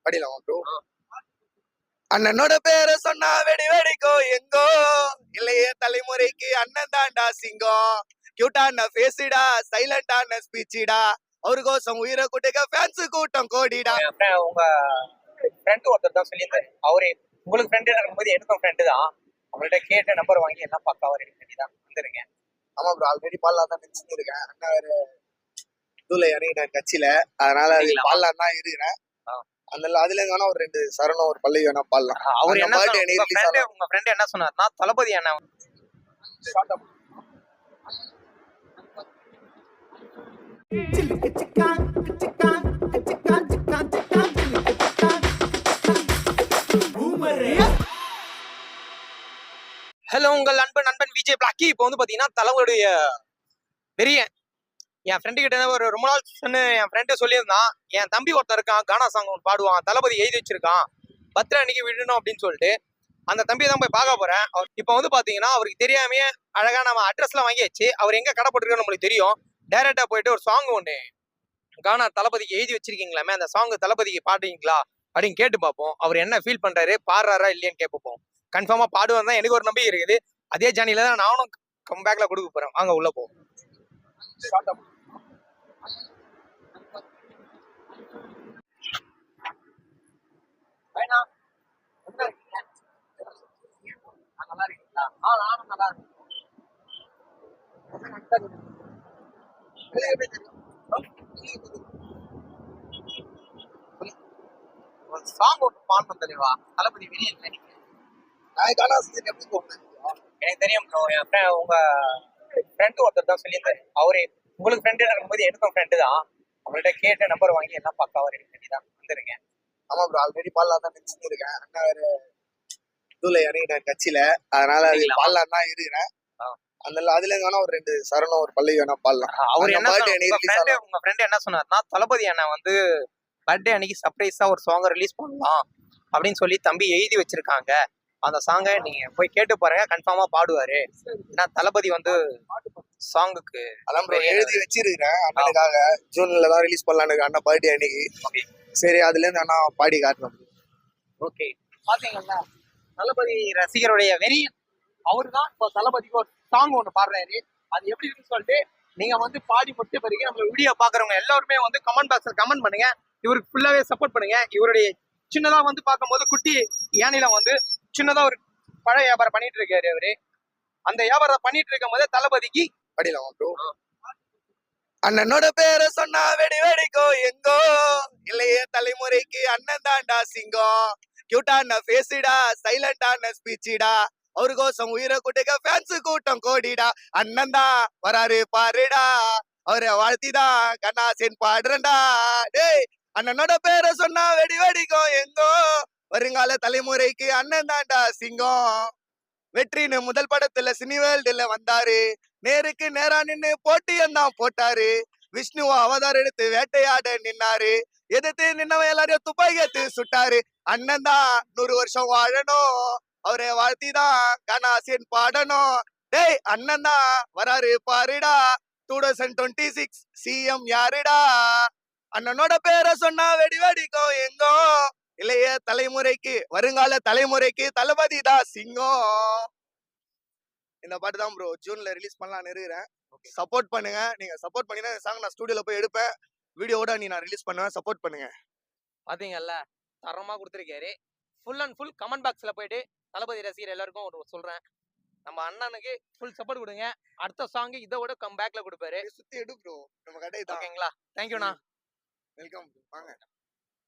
படிக்கலாம் ப்ரோ. அண்ணனோட பேரை சொன்னா வெடி வெடிக்கோ எங்கோ, இல்லையே தலைமுறைக்கு அண்ணன் தாண்டா சிங்கம். கியூட்டான ஃபேஸிடா, சைலண்டான ஸ்பீச்சிடா, அவரு கோசம் உயிரை குட்டிக்க ஃபேன்ஸ் கூட்டம் கோடிடா. உங்க ஃப்ரெண்ட் ஒருத்தர் தான் சொல்லியிருந்தாரு, அவரு உங்களுக்கு ஃப்ரெண்டு இருக்கும்போது எனக்கும் ஃப்ரெண்டு தான். அவங்கள்ட்ட கேட்டு நம்பர் வாங்கி எல்லாம் பக்காவா ரெடி பண்ணி தான் வந்துருக்கேன். ஆமா ப்ரோ, ஆல்ரெடி பாடலாம் தான் நினைச்சுட்டு இருக்கேன். அண்ணா வேற இதுல இறங்கிட்டேன் கட்சியில, அதனால அது பாடலாம் தான் இருக்கிறேன். அந்த அதுல வேணா ஒரு 2 சரணம் ஒரு பல்லவி வேணா பாடலாம். அவர் என்ன உங்க ஃப்ரெண்ட் என்ன சொன்னார்னா, தளபதி அண்ணா ஹலோ உங்கள் நண்பன் விஜய் பிளாக்கி. இப்போ வந்து பாத்தீங்கன்னா தலைவருடைய பெரிய என் ஃப்ரெண்டு கிட்ட ஒரு ரொம்ப நாள் சொன்னு என் ஃப்ரெண்டு சொல்லியிருந்தான், என் தம்பி ஒருத்தர் இருக்கான் கானா சாங் ஒன்று பாடுவான், தளபதி எழுதி வச்சிருக்கான், பர்த்டே அன்னைக்கு விடணும் அப்படின்னு சொல்லிட்டு அந்த தம்பியை தான் போய் பார்க்க போறேன். இப்போ வந்து பாத்தீங்கன்னா அவருக்கு தெரியாமையே அழகா நம்ம அட்ரஸ்லாம் வாங்கியாச்சு, அவர் எங்க கடை போட்டுருக்கோம் நம்மளுக்கு தெரியும். டைரக்டா போயிட்டு ஒரு சாங் ஒன்று கானா தளபதிக்கு எழுதி வச்சிருக்கீங்களாமே, அந்த சாங் தளபதிக்கு பாடுறீங்களா அப்படின்னு கேட்டு பார்ப்போம். அவர் என்ன ஃபீல் பண்றாரு, பாடுறாரா இல்லையான்னு கேட்போம். கன்ஃபார்மா பாடுவார் தான் எனக்கு ஒரு நம்பிக்கை இருக்குது. அதே ஜானியில தான் நானும் கம்பேக்ல கொடுக்க போறேன். வாங்க உள்ள போவோம். நல்லா இருக்கீங்களா? நானும் நல்லா இருக்கேன். சாங் ஒன்று பாடணும் தெளிவா, தளபதி வெளியே நினைக்கிறேன். எனக்கு தெரியும் ப்ரோ, உங்க ஃப்ரெண்டு ஒருத்தர் தான் சொல்லியிருந்தாரு, அவரு உங்களுக்கு ஃப்ரெண்டு இருக்கும்போது எனக்கும் ஃப்ரெண்டு தான். அவங்கள்ட்ட கேட்டு நம்பர் வாங்கி எல்லாம் பக்காவா ரெடி பண்ணி தான் வந்துருக்கேன். ஆமா ப்ரோ, ஆல்ரெடி பாடலாம் தான் நினைச்சுட்டு இருக்கேன். அண்ணா வேற இதுல இறங்கிட்டேன் கட்சியில, அதனால அது பாடலாம் தான் இருக்கிறேன். அந்த அதுல வேணா ஒரு 2 சரணம் ஒரு பல்லவி வேணா பாடலாம். அவர் என்ன உங்க ஃப்ரெண்ட் என்ன சொன்னார்னா, தளபதி அண்ணா வந்து பர்த்டே அன்னைக்கு சர்ப்ரைஸா ஒரு சாங் ரிலீஸ் பண்ணலாம் அப்படின்னு சொல்லி தம்பி எழுதி வச்சிருக்காங்க. அந்த சாங்கை நீங்க போய் கேட்டு பாருங்க, கன்ஃபார்மா பாடுவாரு. ஏன்னா தளபதி வந்து சாங்குக்கு அதான் ப்ரோ எழுதி வச்சிருக்கிறேன் அண்ணனுக்காக. ஜூன்ல தான் ரிலீஸ் பண்ணலான்னு அண்ணன் பர்த்டே அன்னைக்கு. சரி, அதுல இருந்து அண்ணா பாடி காட்டணும். ஓகே, பாத்தீங்களா தளபதி ரசிகருடைய வெறி அவரு தான். இப்போ தளபதிக்கு ஒரு சாங் ஒன்று பாடுறாரு, அது எப்படி இருக்குன்னு சொல்லிட்டு நீங்க வந்து பாடி முடிச்ச பிறகு நம்ம வீடியோ பாக்குறவங்க எல்லாருமே வந்து கமெண்ட் பாக்ஸ்ல கமெண்ட் பண்ணுங்க. இவருக்கு ஃபுல்லாவே சப்போர்ட் பண்ணுங்க. இவருடைய சின்னதா வந்து பார்க்கும்போது குட்டி யானையில வந்து சின்னதா ஒரு பழ வியாபாரம் பண்ணிட்டு இருக்காரு அவரு. அந்த வியாபாரம் பண்ணிட்டு இருக்கும் போதே தளபதிக்கு படிக்கலாம் ப்ரோ. அண்ணனோட பேரை சொன்னா வெடி வெடிக்கோ எங்கோ, இல்லையே தலைமுறைக்கு அண்ணன் தாண்டா சிங்கம். கியூட்டான ஃபேஸிடா, சைலண்டான ஸ்பீச்சிடா, அவரு கோசம் உயிரை குட்டிக்க ஃபேன்ஸ் கூட்டம் கோடிடா. அண்ணன் தான் வராரு பாருடா, அவரை வாழ்த்திதான் கண்ணாசேன் பாடுறா. டேய், அண்ணனோட பேரை சொன்னா வெடி வெடிக்கோ எங்கோ, வருங்கால தலைமுறைக்கு அண்ணன் தாண்டா சிங்கம். வெற்றின்னு முதல் படத்துல சினி வேர்ல்டுல வந்தாரு, நேருக்கு நேரா நின்னு போட்டியம் தான் போட்டாரு. விஷ்ணுவா அவதாரம் எடுத்து வேட்டையாட நின்னாரு, எதிர்த்து நின்னவன் எல்லாரையும் துப்பாக்கி எடுத்து சுட்டாரு. அண்ணன் தான் 100 வருஷம் வாழணும், அவரை வாழ்த்திதான் கண்ணாசேன் பாடணும். டேய், அண்ணன் தான் வராரு பாருடா, 2026 சிஎம் யாருடா. அண்ணனோட பேரை சொன்னா வெடி வெடிக்கோ எங்கோ, இல்லையே தலைமுறைக்கு வருங்கால தலைமுறைக்கு தளபதி தான் சிங்கம். இந்த பாட்டு தான் ப்ரோ ஜூன்ல ரிலீஸ் பண்ணலாம்னு இருக்கிறேன். சப்போர்ட் பண்ணுங்க. நீங்க சப்போர்ட் பண்ணீங்கன்னா இந்த சாங் நான் ஸ்டுடியோல போய் எடுப்பேன், வீடியோட நான் ரிலீஸ் பண்ணுவேன். சப்போர்ட் பண்ணுங்க. பாத்தீங்கல்ல, தரமா கொடுத்துருக்காரு. ஃபுல் அண்ட் ஃபுல் கமெண்ட் பாக்ஸ்ல போயிட்டு தளபதி ரசிகர் எல்லாருக்கும் ஒரு சொல்றேன், நம்ம அண்ணனுக்கு ஃபுல் சப்போர்ட் கொடுங்க. அடுத்த சாங் இதை விட கம் பேக்ல கொடுப்பாரு. சுத்தி எடு ப்ரோ, நம்ம கடை தான். ஓகேங்களா? தேங்க்யூண்ணா. வெல்கம், வாங்க.